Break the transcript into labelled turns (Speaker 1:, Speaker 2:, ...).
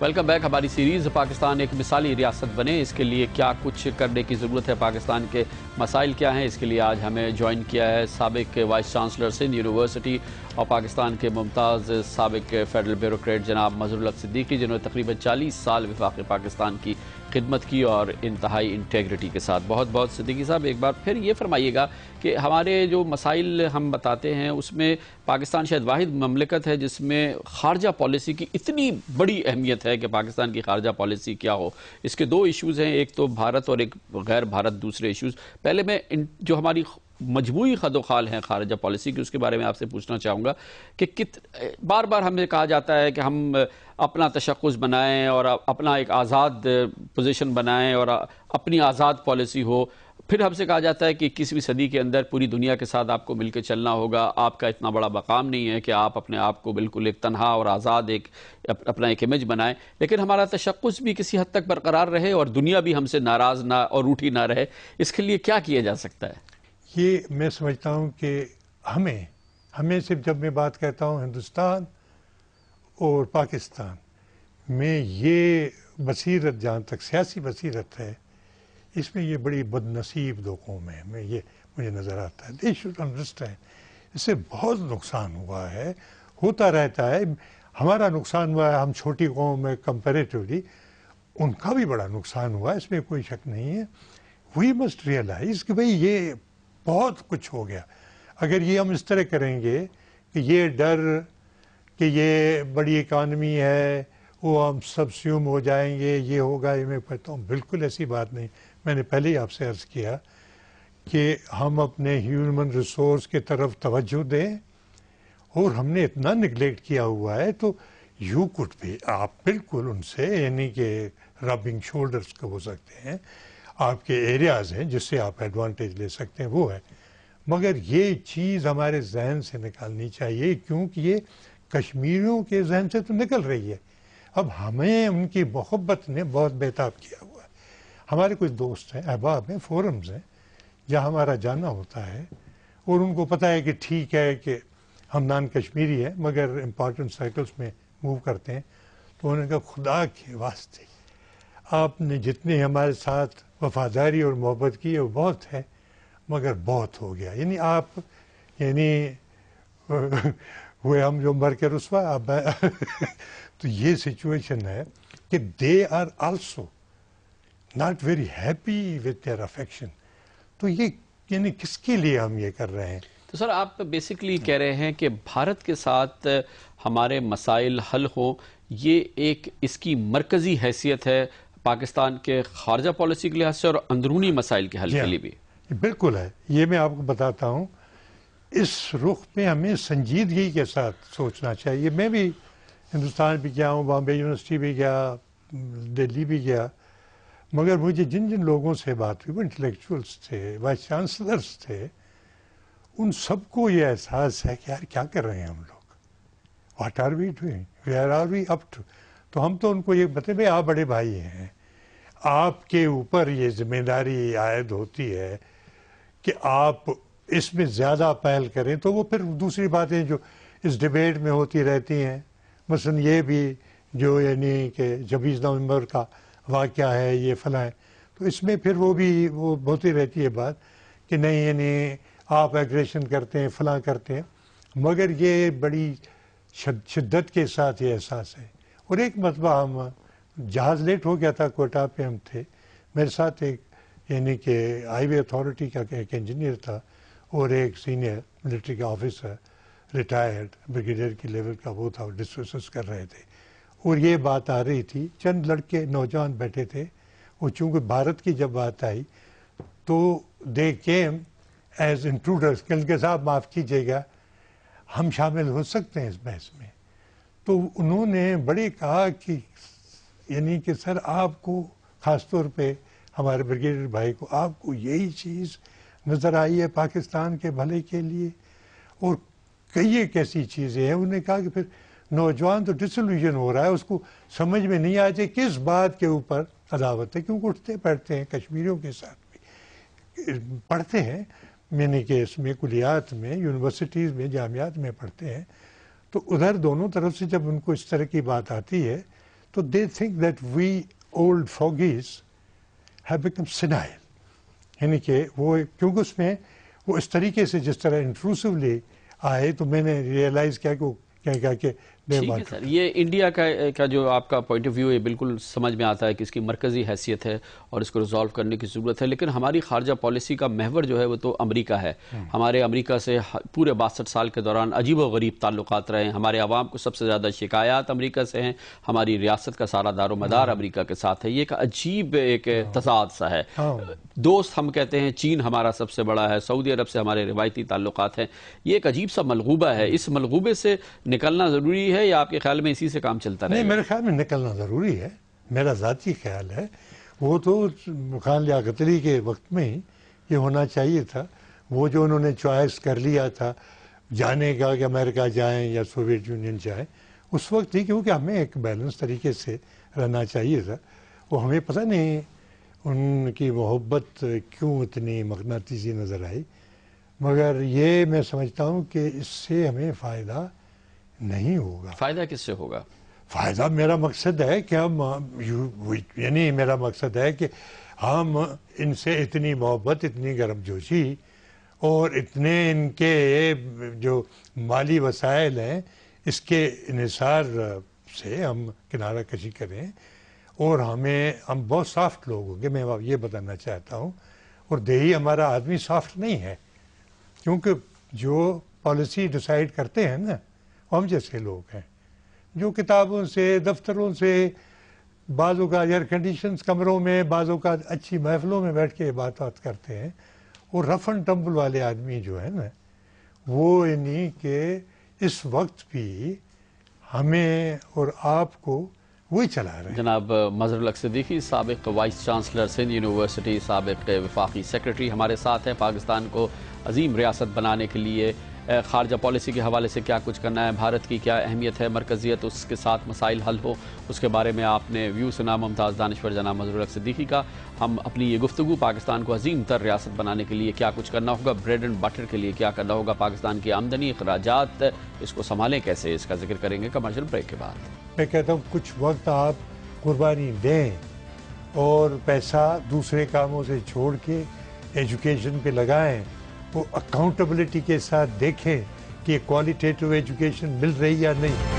Speaker 1: Welcome back. ہماری series Pakistan ایک مثالی ریاست بنے، اس کے لیے کیا کچھ کرنے کی ضرورت ہے، پاکستان کے مسائل کیا ہیں، اس کے لیے آج ہمیں جوائن کیا ہے سابق وائس چانسلر سندھ یونیورسٹی اور پاکستان کے ممتاز سابق فیڈرل بیوروکریٹ جناب مظہر الحق صدیقی، جنہوں نے تقریباً 40 سال وفاق پاکستان کی خدمت کی اور انتہائی انٹیگریٹی کے ساتھ. بہت بہت صدیقی صاحب ایک بار پھر یہ فرمائیے گا کہ ہمارے جو مسائل ہم بتاتے ہیں اس میں پاکستان شاید واحد مملکت ہے جس میں خارجہ پالیسی کی اتنی بڑی اہمیت ہے کہ پاکستان کی خارجہ پالیسی کیا ہو. اس کے دو ایشوز ہیں، ایک تو بھارت اور ایک غیر بھارت دوسرے ایشوز. پہلے میں جو ہماری مجموعی خد و خال ہیں خارجہ پالیسی کی، اس کے بارے میں آپ سے پوچھنا چاہوں گا کہ بار بار ہمیں کہا جاتا ہے کہ ہم اپنا تشخص بنائیں اور اپنا ایک آزاد پوزیشن بنائیں اور اپنی آزاد پالیسی ہو. پھر ہم سے کہا جاتا ہے کہ 21ویں صدی کے اندر پوری دنیا کے ساتھ آپ کو مل کے چلنا ہوگا، آپ کا اتنا بڑا مقام نہیں ہے کہ آپ اپنے آپ کو بالکل ایک تنہا اور آزاد اپنا ایک امیج بنائیں، لیکن ہمارا تشخص بھی کسی حد تک برقرار رہے اور دنیا بھی ہم سے ناراض نہ اور روٹھی نہ رہے. اس کے لیے کیا کیا جا سکتا ہے؟
Speaker 2: یہ میں سمجھتا ہوں کہ ہمیں صرف جب میں بات کہتا ہوں ہندوستان اور پاکستان میں یہ بصیرت، جہاں تک سیاسی بصیرت ہے، اس میں یہ بڑی بد نصیب دو قوم ہے. مجھے نظر آتا ہے دے شوڈ انڈرسٹینڈ. اس سے بہت نقصان ہوا ہے، ہوتا رہتا ہے. ہمارا نقصان ہوا ہے، ہم چھوٹی قوم ہے کمپیریٹیولی، ان کا بھی بڑا نقصان ہوا ہے، اس میں کوئی شک نہیں ہے. وی مسٹ ریئلائز کہ بھئی یہ بہت کچھ ہو گیا. اگر یہ ہم اس طرح کریں گے کہ یہ ڈر کہ یہ بڑی اکانومی ہے، وہ ہم سبسیوم ہو جائیں گے، یہ ہوگا، یہ میں کہتا ہوں بالکل ایسی بات نہیں. میں نے پہلے ہی آپ سے عرض کیا کہ ہم اپنے ہیومن ریسورس کی طرف توجہ دیں، اور ہم نے اتنا نگلیکٹ کیا ہوا ہے. تو یو کڈ بھی آپ بالکل ان سے یعنی کہ ربنگ شولڈرز کا ہو سکتے ہیں، آپ کے ایریاز ہیں جس سے آپ ایڈوانٹیج لے سکتے ہیں، وہ ہے. مگر یہ چیز ہمارے ذہن سے نکالنی چاہیے، کیونکہ یہ کشمیریوں کے ذہن سے تو نکل رہی ہے. اب ہمیں ان کی محبت نے بہت بےتاب کیا ہوا ہے. ہمارے کچھ دوست ہیں، احباب ہیں، فورمز ہیں جہاں ہمارا جانا ہوتا ہے، اور ان کو پتہ ہے کہ ٹھیک ہے کہ ہم نان کشمیری ہیں مگر امپورٹنٹ سرکلز میں موو کرتے ہیں. تو انہوں نے کہا خدا کے واسطے آپ نے جتنے ہمارے ساتھ وفاداری اور محبت کی ہے وہ بہت ہے، مگر بہت ہو گیا. یعنی آپ ہوئے ہم جو مر کے رسوا. اب تو یہ سچویشن ہے کہ they are also not very happy with their affection. تو یہ یعنی کس کے لیے ہم یہ کر رہے ہیں؟
Speaker 1: تو سر آپ بیسیکلی کہہ رہے ہیں کہ بھارت کے ساتھ ہمارے مسائل حل ہوں، یہ ایک اس کی مرکزی حیثیت ہے پاکستان کے خارجہ پالیسی کے لحاظ سے اور اندرونی مسائل کے حل کے لیے بھی.
Speaker 2: بالکل ہے. یہ میں آپ کو بتاتا ہوں، اس رخ پہ ہمیں سنجیدگی کے ساتھ سوچنا چاہیے. میں بھی ہندوستان بھی گیا ہوں، بامبے یونیورسٹی بھی گیا، دلی بھی گیا، مگر مجھے جن لوگوں سے بات ہوئی، وہ انٹلیکچوئلس تھے، وائس چانسلرس تھے، ان سب کو یہ احساس ہے کہ یار کیا کر رہے ہیں ہم لوگ، what are we doing, where are we up to. تو ہم تو ان کو یہ بتائیں بھائی آپ بڑے بھائی ہیں، آپ کے اوپر یہ ذمہ داری عائد ہوتی ہے کہ آپ اس میں زیادہ پہل کریں. تو وہ پھر دوسری باتیں جو اس ڈیبیٹ میں ہوتی رہتی ہیں، مثلا یہ بھی جو یعنی کہ 26 نومبر کا واقعہ ہے، یہ فلاں ہے، تو اس میں پھر وہ ہوتی رہتی ہے بات کہ نہیں یعنی آپ ایگریشن کرتے ہیں، فلاں کرتے ہیں. مگر یہ بڑی شدت کے ساتھ یہ احساس ہے. اور ایک مرتبہ ہم جہاز لیٹ ہو گیا تھا، کوئٹہ پہ ہم تھے، میرے ساتھ ایک یعنی کہ ہائی وے اتھارٹی کا ایک انجینئر تھا اور ایک سینئر ملٹری کا آفیسر، ریٹائرڈ بریگیڈیئر کی لیول کا وہ تھا، ڈسکس کر رہے تھے. اور یہ بات آ رہی تھی، چند لڑکے نوجوان بیٹھے تھے، اور چونکہ بھارت کی جب بات آئی تو دے کیم ایز انٹروڈرز کہ ان کے صاحب معاف کیجیے گا، ہم شامل ہو سکتے ہیں اس بحث میں. تو انہوں نے بڑے کہا کہ یعنی کہ سر آپ کو خاص طور پہ ہمارے بریگیڈیئر بھائی کو آپ کو یہی چیز نظر آئی ہے پاکستان کے بھلے کے لیے، اور کئی ایک ایسی چیزیں ہیں. انہوں نے کہا کہ پھر نوجوان تو ڈسلوژن ہو رہا ہے، اس کو سمجھ میں نہیں آتی کس بات کے اوپر عداوت ہے، کیونکہ اٹھتے بیٹھتے ہیں کشمیریوں کے ساتھ بھی پڑھتے ہیں، یعنی کہ اس میں کلیات میں، یونیورسٹیز میں، جامعات میں پڑھتے ہیں. تو ادھر دونوں طرف سے جب ان کو اس طرح کی بات آتی ہے تو تو they think that we old fogies have become senile. یعنی کہ وہ کیونکہ اس میں وہ اس طریقے سے جس طرح انٹروسولی آئے تو میں نے ریئلائز کیا کہ وہ کہا کہ
Speaker 1: ٹھیک ہے سر، یہ انڈیا کا جو آپ کا پوائنٹ آف ویو ہے بالکل سمجھ میں آتا ہے کہ اس کی مرکزی حیثیت ہے اور اس کو ریزالو کرنے کی ضرورت ہے، لیکن ہماری خارجہ پالیسی کا محور جو ہے وہ تو امریکہ ہے۔ ہمارے امریکہ سے پورے 62 سال کے دوران عجیب و غریب تعلقات رہے ہیں، ہمارے عوام کو سب سے زیادہ شکایات امریکہ سے ہیں، ہماری ریاست کا سارا دار و مدار امریکہ کے ساتھ ہے۔ یہ ایک عجیب ایک تضاد سا ہے۔ دوست ہم کہتے ہیں، چین ہمارا سب سے بڑا ہے، سعودی عرب سے ہمارے روایتی تعلقات ہیں، یہ ایک عجیب سا ملغوبہ ہے۔ اس ملغوبے سے نکلنا ضروری ہے یا آپ کے خیال میں اسی سے کام چلتا رہے گا؟
Speaker 2: نہیں، میرے خیال میں نکلنا ضروری ہے، میرا ذاتی خیال ہے۔ وہ تو خان لیاقت علی کے وقت میں ہی یہ ہونا چاہیے تھا، وہ جو انہوں نے چوائس کر لیا تھا جانے کا کہ امریکہ جائیں یا سوویت یونین جائیں، اس وقت ہی کیونکہ ہمیں ایک بیلنس طریقے سے رہنا چاہیے تھا۔ وہ ہمیں پتہ نہیں ان کی محبت کیوں اتنی مقناطیسی نظر آئی، مگر یہ میں سمجھتا ہوں کہ اس سے ہمیں فائدہ نہیں ہوگا۔
Speaker 1: فائدہ کس سے ہوگا؟
Speaker 2: فائدہ میرا مقصد ہے کہ ہم یعنی میرا مقصد ہے کہ ہم ان سے اتنی محبت، اتنی گرم جوشی اور اتنے ان کے جو مالی وسائل ہیں اس کے انحصار سے ہم کنارہ کشی کریں، اور ہم بہت سافٹ لوگ ہوں گے، میں یہ بتانا چاہتا ہوں۔ اور دیہی ہمارا آدمی سافٹ نہیں ہے، کیونکہ جو پالیسی ڈیسائیڈ کرتے ہیں نا ہم جیسے لوگ ہیں جو کتابوں سے، دفتروں سے، بعض اوقات ایئر کنڈیشنز کمروں میں، بعض اوقات اچھی محفلوں میں بیٹھ کے بات کرتے ہیں، اور رف اینڈ ٹمبل والے آدمی جو ہیں نا وہ یعنی کہ اس وقت بھی ہمیں اور آپ کو وہی چلا رہے ہیں۔
Speaker 1: جناب مظہر الحق صدیقی، سابق وائس چانسلر سندھ یونیورسٹی، سابق وفاقی سیکرٹری ہمارے ساتھ ہیں۔ پاکستان کو عظیم ریاست بنانے کے لیے خارجہ پالیسی کے حوالے سے کیا کچھ کرنا ہے، بھارت کی کیا اہمیت ہے، مرکزیت، اس کے ساتھ مسائل حل ہو، اس کے بارے میں آپ نے ویو سنا ممتاز دانشور جناب مظہر الحق صدیقی کا۔ ہم اپنی یہ گفتگو پاکستان کو عظیم تر ریاست بنانے کے لیے کیا کچھ کرنا ہوگا، بریڈ اینڈ بٹر کے لیے کیا کرنا ہوگا، پاکستان کی آمدنی، اخراجات، اس کو سنبھالیں کیسے، اس کا ذکر کریں گے کمرشل بریک کے بعد۔
Speaker 2: میں کہتا ہوں کچھ وقت آپ قربانی دیں اور پیسہ دوسرے کاموں سے چھوڑ کے ایجوکیشن پہ لگائیں، وہ اکاؤنٹیبلٹی کے ساتھ دیکھیں کہ کوالٹیٹیو ایجوکیشن مل رہی یا نہیں۔